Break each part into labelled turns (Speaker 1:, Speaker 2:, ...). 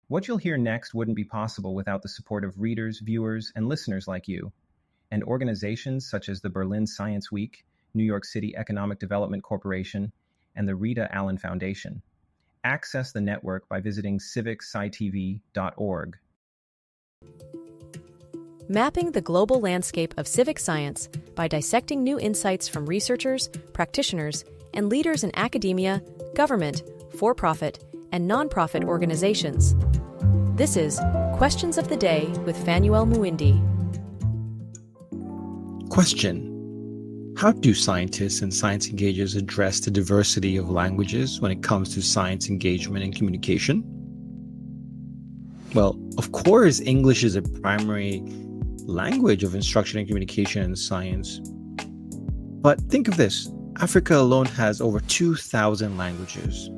Speaker 1: What you'll hear next wouldn't be possible without the support of readers, viewers, and listeners like you, and organizations such as the Berlin Science Week, New York City Economic Development Corporation, and the Rita Allen Foundation. Access the network by visiting civicscitv.org.
Speaker 2: Mapping the global landscape of civic science by dissecting new insights from researchers, practitioners, and leaders in academia, government, for-profit, and non-profit organizations. This is Questions of the Day with Fanuel Muindi.
Speaker 3: Question: how do scientists and science engagers address the diversity of languages when it comes to science engagement and communication? Well, of course, English is a primary language of instruction and communication in science. But think of this: Africa alone has over 2,000 languages.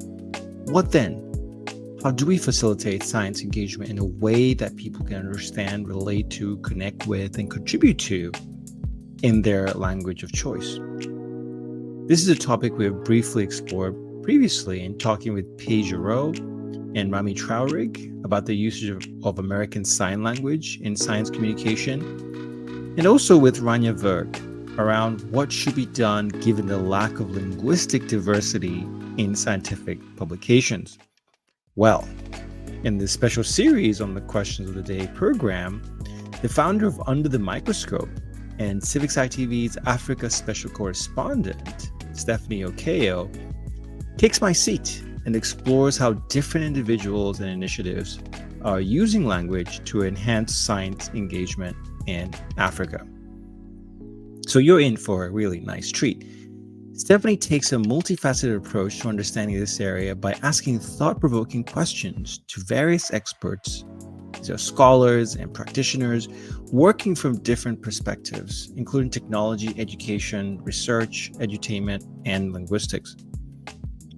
Speaker 3: What then? How do we facilitate science engagement in a way that people can understand, relate to, connect with, and contribute to in their language of choice? This is a topic we have briefly explored previously in talking with Paige Giroux and Rami Traurig about the usage of American Sign Language in science communication, and also with Rania Verk around what should be done given the lack of linguistic diversity in scientific publications. Well, in this special series on the Questions of the Day program, the founder of Under the Microscope and Civic TV's Africa Special Correspondent, Stephanie Okeyo, takes my seat and explores how different individuals and initiatives are using language to enhance science engagement in Africa. So you're in for a really nice treat. Stephanie takes a multifaceted approach to understanding this area by asking thought-provoking questions to various experts. These are scholars and practitioners working from different perspectives, including technology, education, research, edutainment, and linguistics.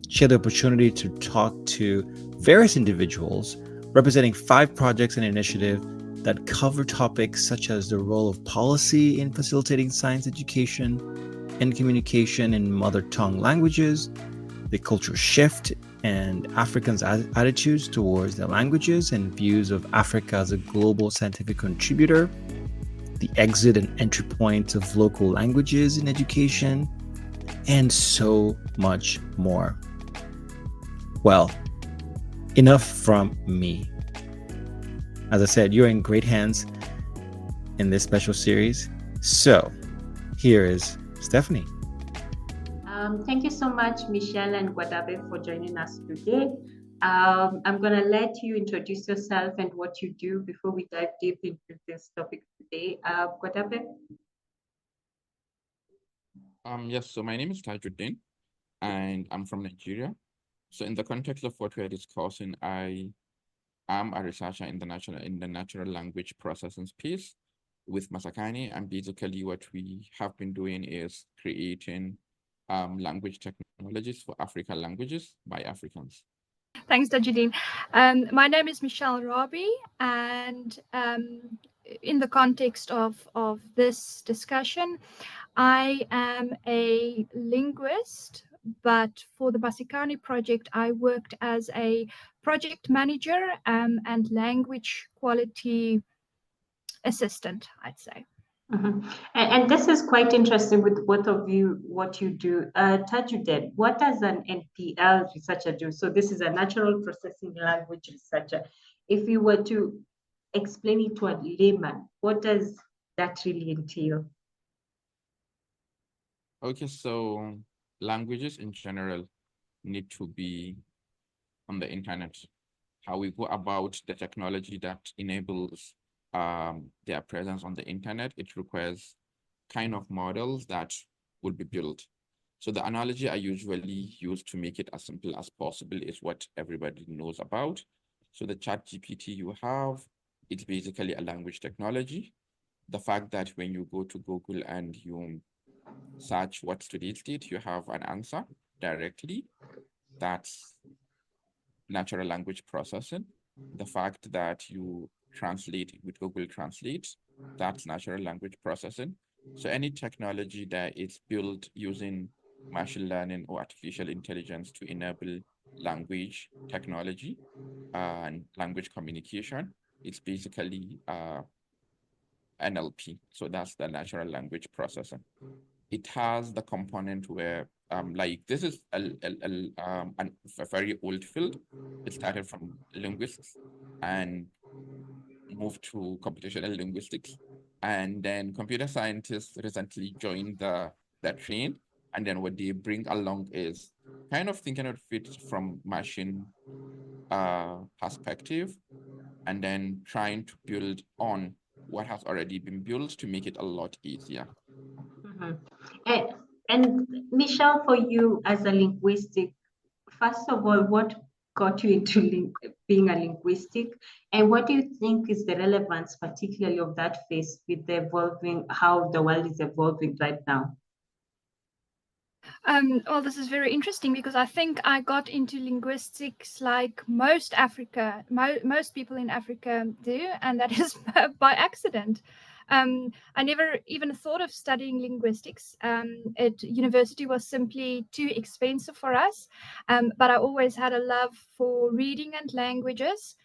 Speaker 3: She had the opportunity to talk to various individuals representing 5 projects and initiatives that cover topics such as the role of policy in facilitating science education and communication in mother tongue languages, the cultural shift and Africans' attitudes towards their languages and views of Africa as a global scientific contributor, the exit and entry points of local languages in education, and so much more. Well, enough from me. As I said, you're in great hands in this special series. So here is Stephanie.
Speaker 4: Thank you so much, Michelle and Gwadabe, for joining us today. I'm going to let you introduce yourself and what you do before we dive deep into this topic today. Gwadabe?
Speaker 5: Yes, so my name is Tajuddeen, and I'm from Nigeria. So in the context of what we're discussing, I am a researcher in the natural language processing space with Masakani, and basically what we have been doing is creating language technologies for African languages by Africans.
Speaker 6: Thanks, Tajuddeen. My name is Michelle Rabie, and in the context of this discussion, I am a linguist, but for the Masakani project, I worked as a project manager and language quality assistant, I'd say.
Speaker 4: Mm-hmm. And this is quite interesting with both of you, what you do. Tajuddeen, what does an NPL researcher do? So this is a natural processing language researcher. If you were to explain it to a layman, what does that really entail?
Speaker 5: Okay, so languages in general need to be on the internet. How we go about the technology that enables their presence on the internet, it requires kind of models that will be built. So the analogy I usually use to make it as simple as possible is what everybody knows about. So the ChatGPT you have, it's basically a language technology. The fact that when you go to Google and you search what's today's date, you have an answer directly. That's natural language processing. The fact that you translate with Google Translate, that's natural language processing. So any technology that is built using machine learning or artificial intelligence to enable language technology, language communication. It's basically NLP. So that's the natural language processing. It has the component where, like, this is a very old field. It started from linguists and moved to computational linguistics. And then computer scientists recently joined the train. And then what they bring along is kind of thinking of it from machine perspective, and then trying to build on what has already been built to make it a lot easier.
Speaker 4: And Michelle, for you as a linguistic, first of all, what got you into being a linguistic, and what do you think is the relevance, particularly of that phase with the evolving, how the world is evolving right now?
Speaker 6: Well, this is very interesting because I think I got into linguistics like most most people in Africa do, and that is by accident. I never even thought of studying linguistics. At university was simply too expensive for us, but I always had a love for reading and languages.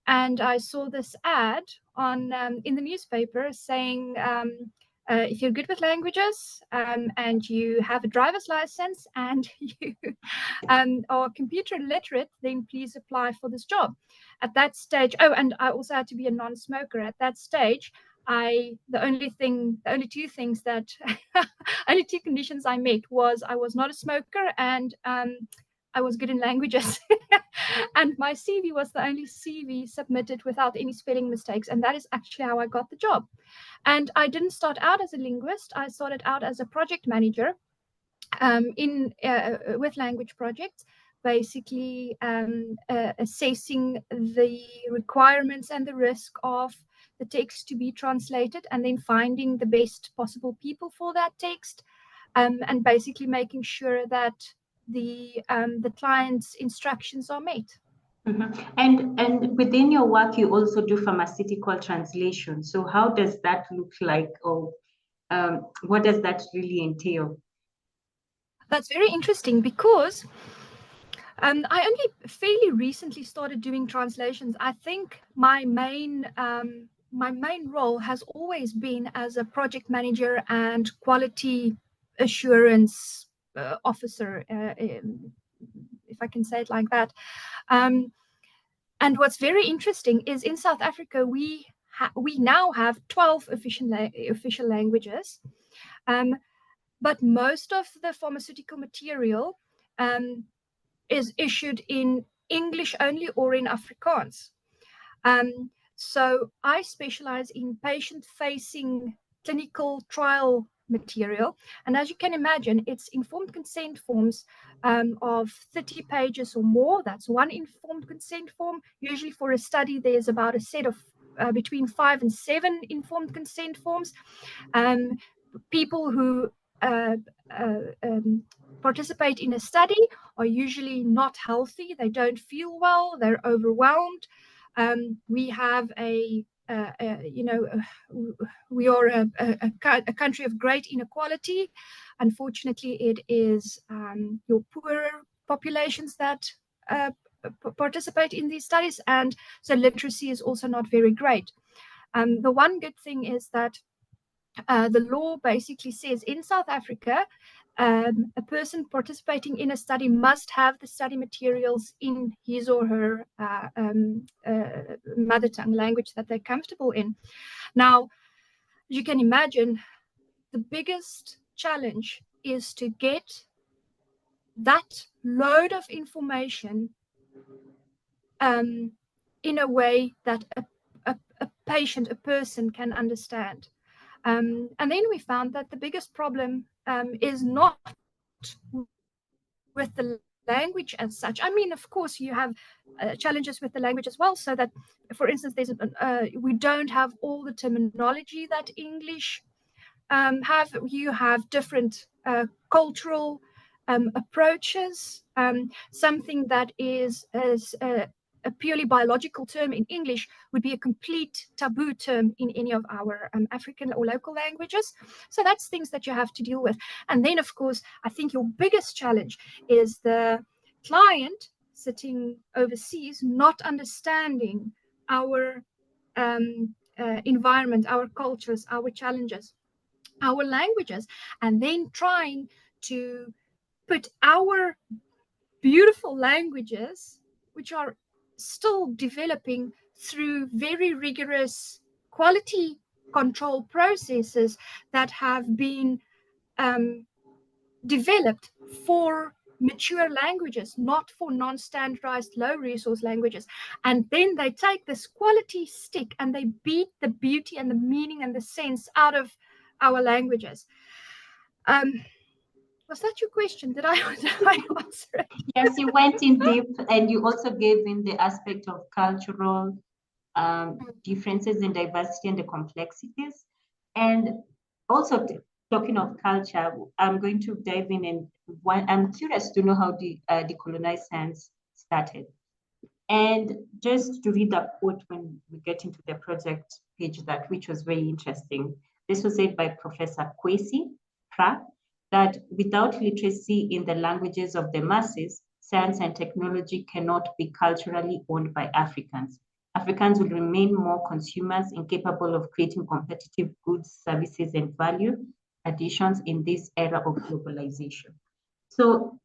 Speaker 6: And I saw this ad on in the newspaper saying, if you're good with languages and you have a driver's license and you are computer literate, then please apply for this job. At that stage, oh, and I also had to be a non-smoker. At that stage, the only two things that only two conditions I met was I was not a smoker and I was good in languages. And my CV was the only CV submitted without any spelling mistakes. And that is actually how I got the job. And I didn't start out as a linguist. I started out as a project manager with language projects, basically assessing the requirements and the risk of the text to be translated, and then finding the best possible people for that text, and basically making sure that the client's instructions are met.
Speaker 4: And within your work, you also do pharmaceutical translation. So how does that look like, or what does that really entail?
Speaker 6: That's very interesting because I only fairly recently started doing translations. I think my main role has always been as a project manager and quality assurance officer, if I can say it like that. And what's very interesting is in South Africa, we now have 12 official languages, but most of the pharmaceutical material is issued in English only or in Afrikaans. So I specialize in patient-facing clinical trial material. And as you can imagine, it's informed consent forms of 30 pages or more. That's one informed consent form. Usually for a study, there's about a set of between 5 and 7 informed consent forms. People who participate in a study are usually not healthy. They don't feel well. They're overwhelmed. We have we are a country of great inequality. Unfortunately, it is your poorer populations that participate in these studies, and so literacy is also not very great. The one good thing is that the law basically says in South Africa, a person participating in a study must have the study materials in his or her mother tongue language that they're comfortable in. Now, you can imagine the biggest challenge is to get that load of information in a way that a patient, a person can understand. And then we found that the biggest problem is not with the language as such. I mean, of course, you have challenges with the language as well. So that, for instance, we don't have all the terminology that English have. You have different cultural approaches. Something that is a purely biological term in English would be a complete taboo term in any of our African or local languages. So that's things that you have to deal with. And then, of course, I think your biggest challenge is the client sitting overseas, not understanding our environment, our cultures, our challenges, our languages, and then trying to put our beautiful languages, which are still developing through very rigorous quality control processes that have been developed for mature languages, not for non-standardized low resource languages. And then they take this quality stick and they beat the beauty and the meaning and the sense out of our languages. Was that your question? Did I answer it?
Speaker 4: Yes, you went in deep, and you also gave in the aspect of cultural differences in diversity and the complexities. And also talking of culture, I'm going to dive in, and I'm curious to know how the Decolonise science started. And just to read that quote when we get into the project page, which was very interesting. This was said by Professor Kwesi Pra, that without literacy in the languages of the masses, science and technology cannot be culturally owned by Africans. Africans will remain more consumers, incapable of creating competitive goods, services, and value additions in this era of globalization. So,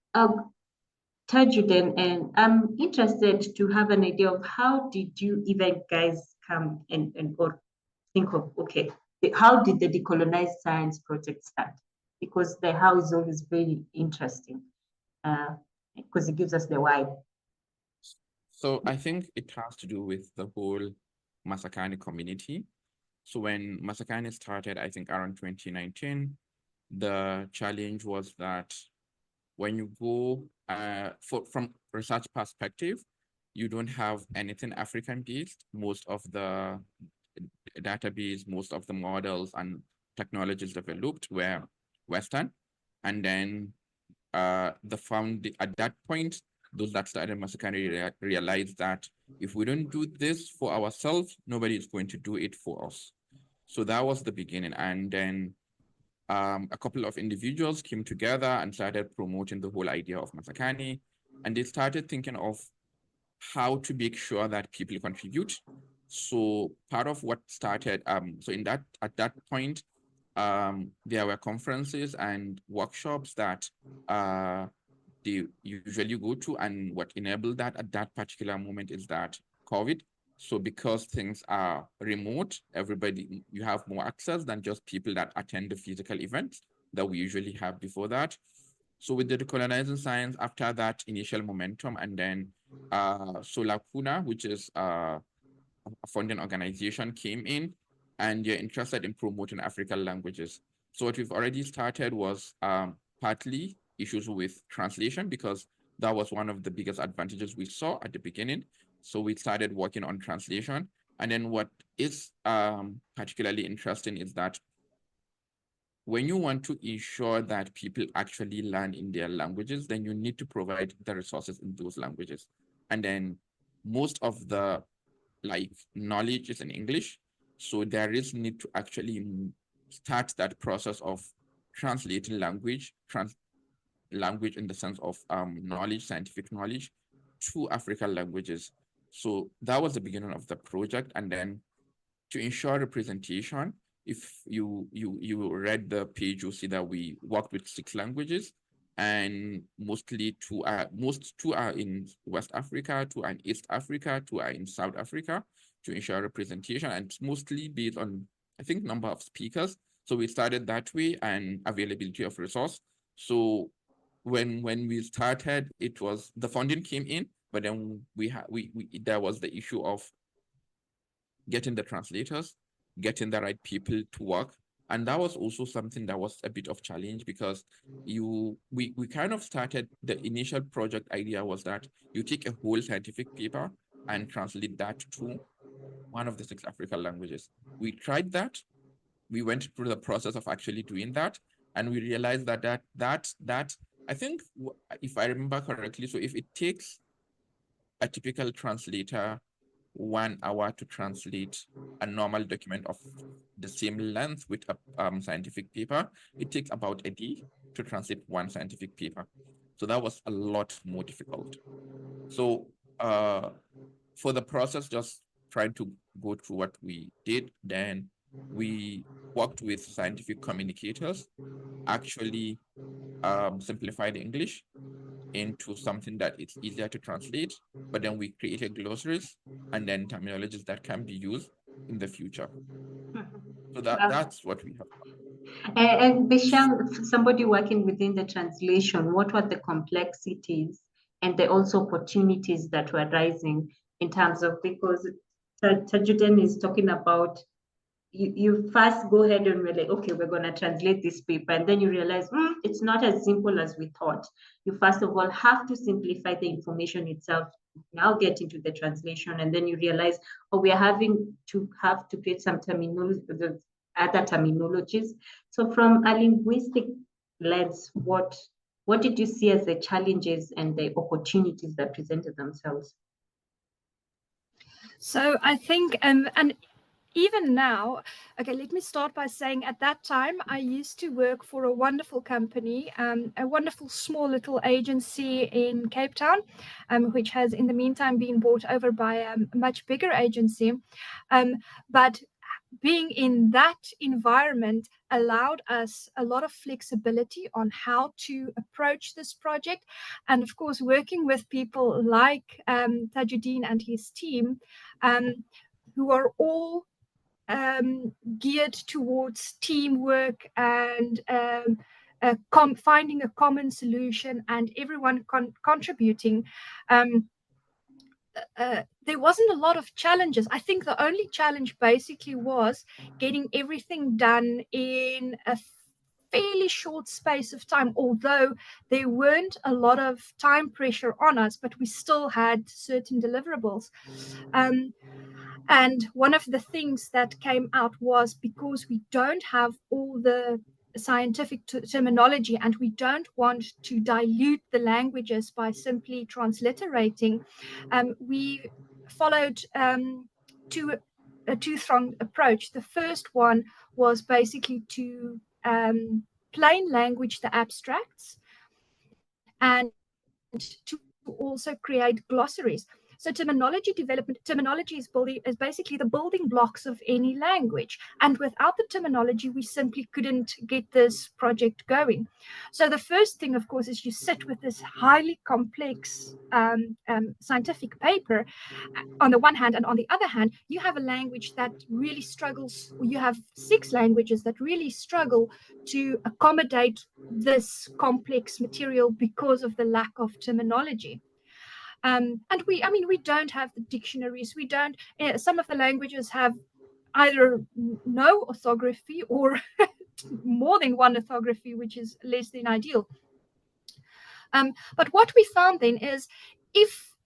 Speaker 4: Tajuddeen, and I'm interested to have an idea of how did you even guys come and or think of, okay, how did the Decolonise Science project start? Because the how is always very interesting, because it gives us the why.
Speaker 5: So I think it has to do with the whole Masakani community. So when Masakani started, I think around 2019, the challenge was that when you go from research perspective, you don't have anything African-based. Most of the database, most of the models and technologies developed were Western. And then at that point, those that started Masakani realized that if we don't do this for ourselves, nobody is going to do it for us. So that was the beginning. And then a couple of individuals came together and started promoting the whole idea of Masakani. And they started thinking of how to make sure that people contribute. So part of what started, so at that point, there were conferences and workshops that they usually go to, and what enabled that at that particular moment is that COVID. So because things are remote, you have more access than just people that attend the physical events that we usually have before that. So with the Decolonizing Science, after that initial momentum, and then Solakuna, which is a funding organization, came in, and they're interested in promoting African languages. So what we've already started was partly issues with translation, because that was one of the biggest advantages we saw at the beginning. So we started working on translation. And then what is particularly interesting is that when you want to ensure that people actually learn in their languages, then you need to provide the resources in those languages. And then most of the knowledge is in English. So there is need to actually start that process of translating language in the sense of knowledge, scientific knowledge, to African languages. So that was the beginning of the project. And then to ensure representation, if you read the page, you'll see that we worked with 6 languages, and mostly two are in West Africa, 2 are in East Africa, 2 are in South Africa, to ensure representation. And it's mostly based on, I think, number of speakers. So we started that way, and availability of resource. So when we started, it was the funding came in, but then there was the issue of getting the translators, getting the right people to work. And that was also something that was a bit of challenge, because we kind of started, the initial project idea was that you take a whole scientific paper and translate that to one of the 6 African languages. We tried that. We went through the process of actually doing that, and we realized that I think, if I remember correctly, so if it takes a typical translator 1 hour to translate a normal document of the same length with a scientific paper, it takes about a day to translate 1 scientific paper. So that was a lot more difficult. So for the process, just trying to go through what we did, then we worked with scientific communicators, actually simplify the English into something that it's easier to translate, but then we created glossaries and then terminologies that can be used in the future. So that's what we have.
Speaker 4: And Michelle, somebody working within the translation, what were the complexities and the also opportunities that were rising in terms of, because Tajuddeen is talking about, you first go ahead and we're like, okay, we're going to translate this paper. And then you realize it's not as simple as we thought. You first of all have to simplify the information itself, now get into the translation. And then you realize, oh, we are having to create some terminology, the other terminologies. So from a linguistic lens, what did you see as the challenges and the opportunities that presented themselves?
Speaker 6: So I think, and even now, okay, let me start by saying at that time, I used to work for a wonderful company, a wonderful small little agency in Cape Town, which has in the meantime been bought over by a much bigger agency. But being in that environment allowed us a lot of flexibility on how to approach this project. And of course, working with people like Tajuddeen and his team, who are all geared towards teamwork and finding a common solution and everyone contributing. There wasn't a lot of challenges. I think the only challenge basically was getting everything done in a fairly short space of time, although there weren't a lot of time pressure on us, but we still had certain deliverables. And one of the things that came out was, because we don't have all the scientific terminology and we don't want to dilute the languages by simply transliterating, we followed a two-pronged approach. The first one was basically to plain language the abstracts and to also create glossaries. So terminology development, terminology is basically the building blocks of any language. And without the terminology, we simply couldn't get this project going. So the first thing, of course, is you sit with this highly complex scientific paper on the one hand, and on the other hand, you have a language that really struggles, or you have 6 languages that really struggle to accommodate this complex material because of the lack of terminology. And we don't have the dictionaries. We don't. Some of the languages have either no orthography or more than one orthography, which is less than ideal. But what we found then is,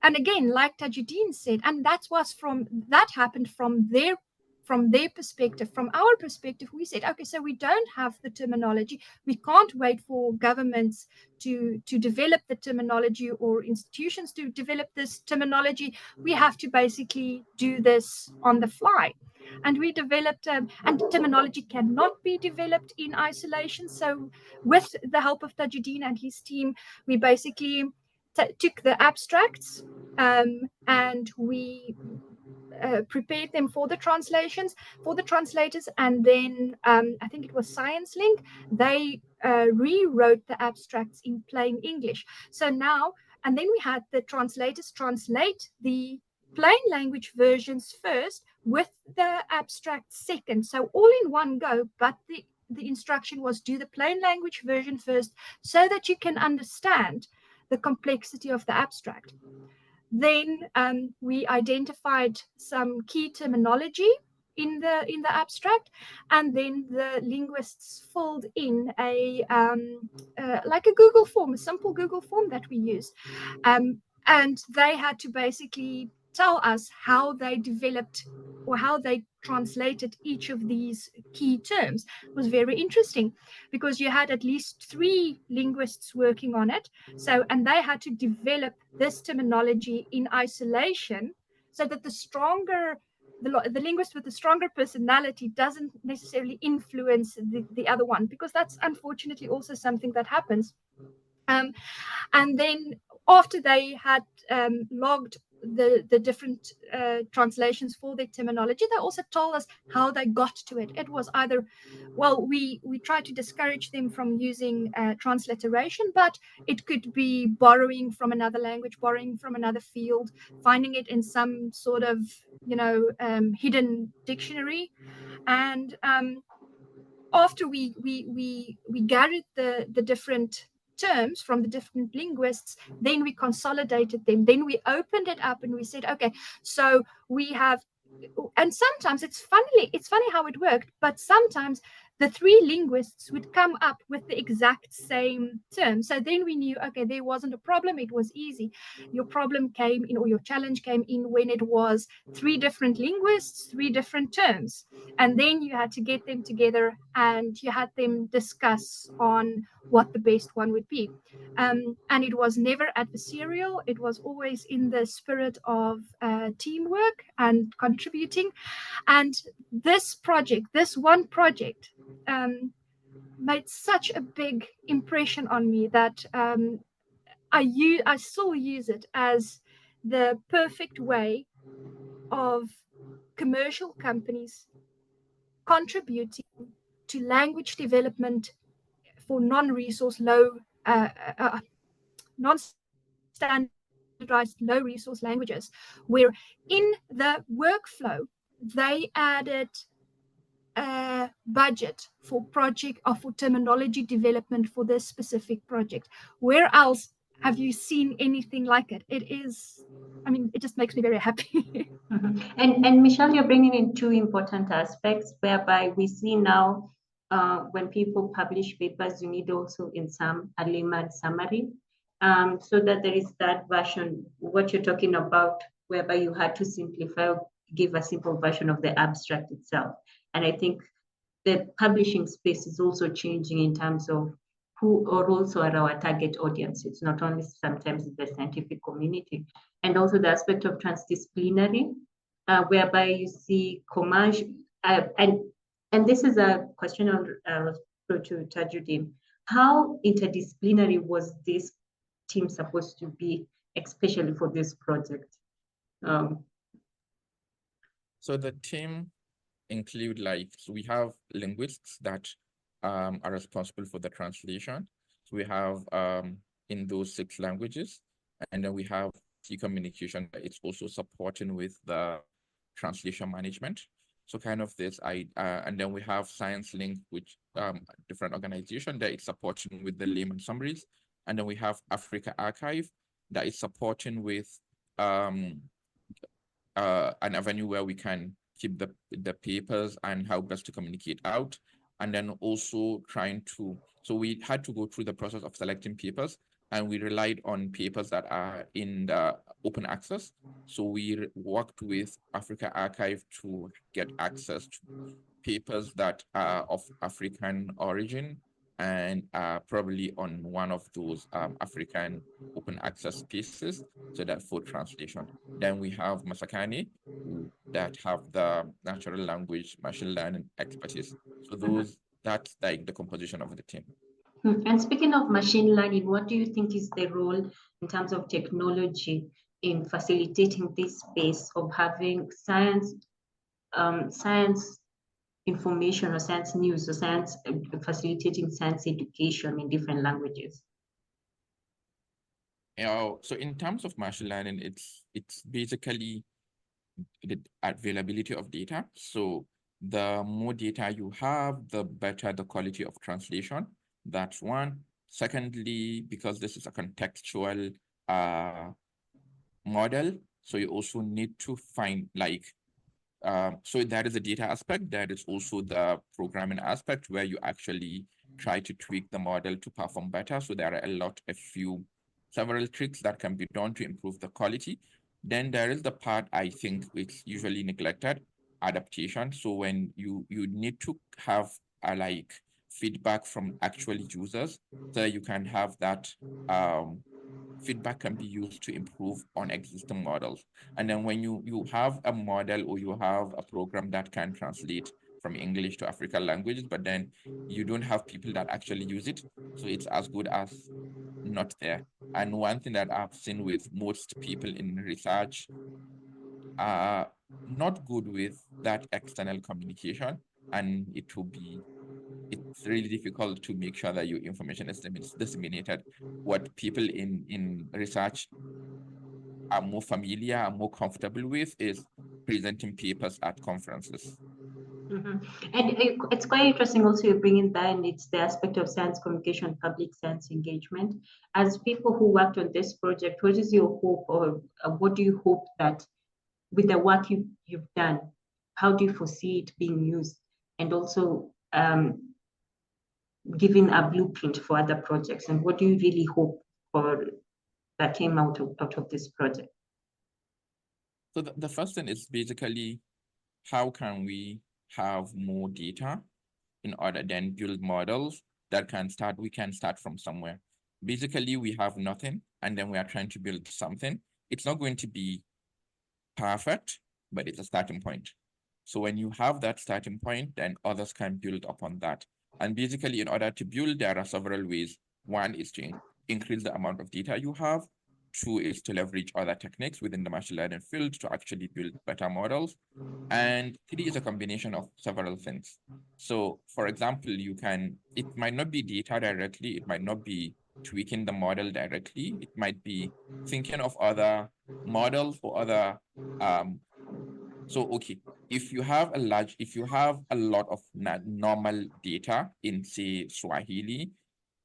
Speaker 6: and again, like Tajuddeen said, and that happened from their perspective. From our perspective, we said, okay, so we don't have the terminology. We can't wait for governments to develop the terminology or institutions to develop this terminology. We have to basically do this on the fly. And we developed, and terminology cannot be developed in isolation. So with the help of Tajuddeen and his team, we basically took the abstracts and we prepared them for the translations, for the translators, and then I think it was Science Link, they rewrote the abstracts in plain English. So now, and then we had the translators translate the plain language versions first with the abstract second. So all in one go, but the instruction was do the plain language version first so that you can understand the complexity of the abstract. Then we identified some key terminology in the abstract, and then the linguists filled in like a Google form, a simple Google form that we used, and they had to basically tell us how they developed or how they translated each of these key terms. It was very interesting because you had at least 3 linguists working on it. So, and they had to develop this terminology in isolation so that the linguist with the stronger personality doesn't necessarily influence the other one, because that's unfortunately also something that happens. And then after they had logged the different translations for their terminology, they also told us how they got to it. It was either, well, we tried to discourage them from using transliteration, but it could be borrowing from another language, borrowing from another field, finding it in some sort of, hidden dictionary. And after we gathered the different terms from the different linguists, then we consolidated them, then we opened it up and we said, okay, so we have, and sometimes it's funny how it worked, but sometimes the three linguists would come up with the exact same term. So then we knew, okay, there wasn't a problem, it was easy. Your problem came in, or your challenge came in, when it was three different linguists, three different terms. And then you had to get them together and you had them discuss on what the best one would be. And it was never adversarial. It was always in the spirit of teamwork and contributing. And this one project, made such a big impression on me that I still use it as the perfect way of commercial companies contributing to language development for non-resource non-standardized low resource languages, where in the workflow they added a budget for project or for terminology development for this specific project. Where else have you seen anything like it? It just makes me very happy.
Speaker 4: And Michelle, you're bringing in two important aspects, whereby we see now when people publish papers, you need also in some a layman summary, so that there is that version, what you're talking about, whereby you had to simplify, give a simple version of the abstract itself. And I think the publishing space is also changing in terms of who or also are our target audience. It's not only sometimes the scientific community, and also the aspect of transdisciplinary, whereby you see commercial, and this is a question on to Tajuddeen. How interdisciplinary was this team supposed to be, especially for this project?
Speaker 5: So the team include, so we have linguists that are responsible for the translation. So we have in those 6 languages, and then we have SciCommTVAfrica that it's also supporting with the translation management. So kind of this, and then we have Science Link, which different organization that is supporting with the layman summaries. And then we have Africa Archive that is supporting with an avenue where we can keep the papers and how best to communicate out. And then also so we had to go through the process of selecting papers, and we relied on papers that are in the open access. So we worked with Africa Archive to get access to papers that are of African origin and probably on one of those African open access spaces, so that for translation. Then we have Masakani, that have the natural language machine learning expertise. So that's like the composition of the team.
Speaker 4: And speaking of machine learning, what do you think is the role in terms of technology in facilitating this space of having science information or science news or science facilitating science education in different languages?
Speaker 5: So in terms of machine learning, it's basically the availability of data. So the more data you have, the better the quality of translation. That's one. Secondly, because this is a contextual model, so you also need to find so that is the data aspect. That is also the programming aspect, where you actually try to tweak the model to perform better. So there are several tricks that can be done to improve the quality. Then there is the part I think it's usually neglected, adaptation. So when you need to have feedback from actual users, so you can have that feedback can be used to improve on existing models. And then when you have a model or you have a program that can translate from English to African languages, but then you don't have people that actually use it. So it's as good as not there. And one thing that I've seen with most people in research are not good with that external communication, and it's really difficult to make sure that your information is disseminated. What people in research are more familiar and more comfortable with is presenting papers at conferences.
Speaker 4: And it's quite interesting also you bring in that, and it's the aspect of science communication, public science engagement. As people who worked on this project, what is your hope, or what do you hope that with the work you've done, how do you foresee it being used, and also giving a blueprint for other projects? And what do you really hope for that came out of this project?
Speaker 5: So the first thing is basically, how can we have more data in order then build models that we can start from somewhere. Basically, we have nothing, and then we are trying to build something. It's not going to be perfect, but it's a starting point. So when you have that starting point, then others can build upon that. And basically, in order to build, there are several ways. One is to increase the amount of data you have. Two is to leverage other techniques within the machine learning field to actually build better models. And three is a combination of several things. So for example, it might not be data directly, it might not be tweaking the model directly, it might be thinking of other models or other, if you have a lot of normal data in, say, Swahili,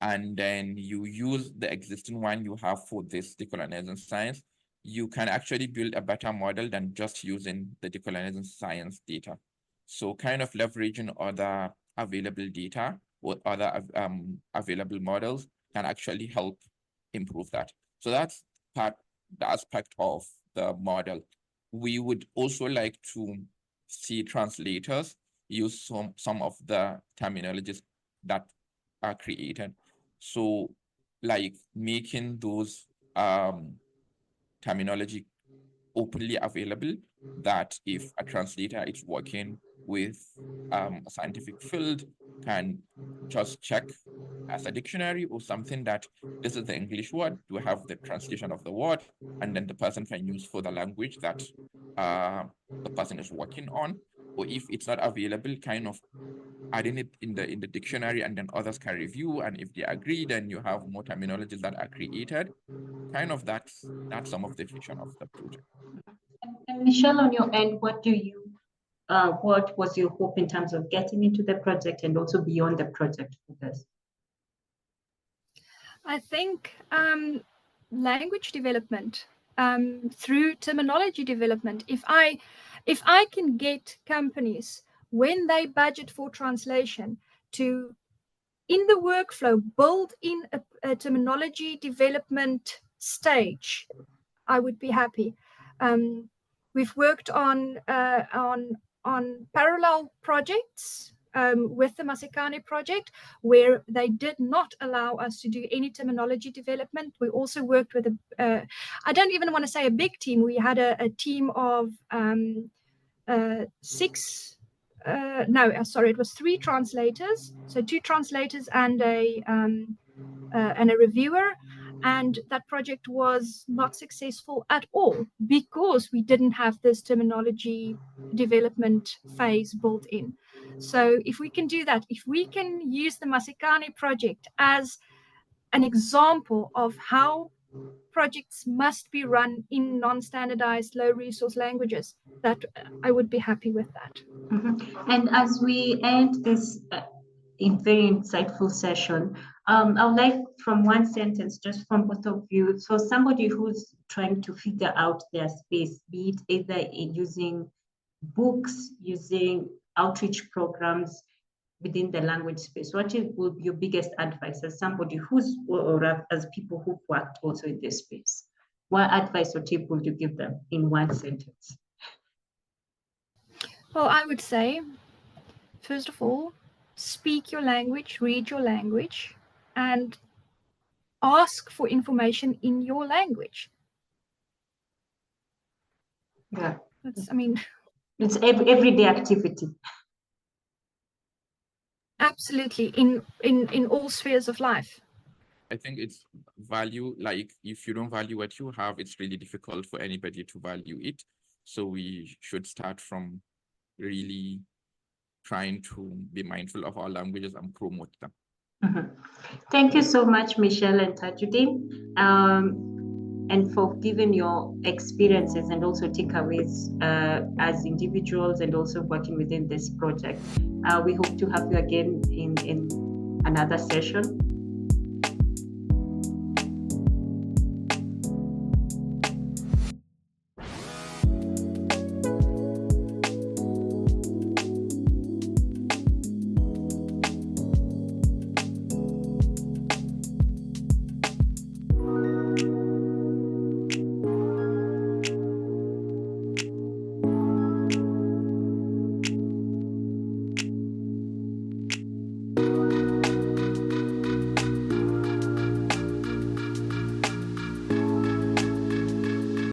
Speaker 5: and then you use the existing one you have for this decolonizing science, you can actually build a better model than just using the decolonizing science data. So kind of leveraging other available data or other available models can actually help improve that. So that's the aspect of the model. We would also like to see translators use some of the terminologies that are created. So like making those terminology openly available, that if a translator is working with a scientific field, can just check as a dictionary or something that this is the English word, do have the translation of the word, and then the person can use for the language that the person is working on. Or if it's not available, kind of adding it in the dictionary, and then others can review, and if they agree, then you have more terminologies that are created. Kind of that's some of the vision of the project.
Speaker 4: And Michelle, on your end, what was your hope in terms of getting into the project and also beyond the project for this?
Speaker 6: I think language development through terminology development. If I can get companies, when they budget for translation, to in the workflow build in a terminology development stage, I would be happy. We've worked on parallel projects with the Masekane project, where they did not allow us to do any terminology development. We also worked with I don't even want to say a big team. We had a team of six. It was 3 translators. So 2 translators and a reviewer. And that project was not successful at all because we didn't have this terminology development phase built in. So if we can do that, if we can use the Masekane project as an example of how projects must be run in non-standardized, low-resource languages, that I would be happy with that.
Speaker 4: Mm-hmm. And as we end this very insightful session, I would like, from one sentence, just from both of you, so somebody who's trying to figure out their space, be it either using books, using outreach programs within the language space, what would be your biggest advice as somebody or as people who've worked also in this space? What advice or tip would you give them in one sentence?
Speaker 6: Well, I would say, first of all, speak your language, read your language, and ask for information in your language.
Speaker 4: Yeah.
Speaker 6: It's
Speaker 4: everyday activity.
Speaker 6: absolutely, in all spheres of life.
Speaker 5: I think it's value, like if you don't value what you have, it's really difficult for anybody to value it. So we should start from really trying to be mindful of our languages and promote them.
Speaker 4: Thank you so much, Michelle and Tajuddeen, and for giving your experiences and also takeaways as individuals and also working within this project. We hope to have you again in another session.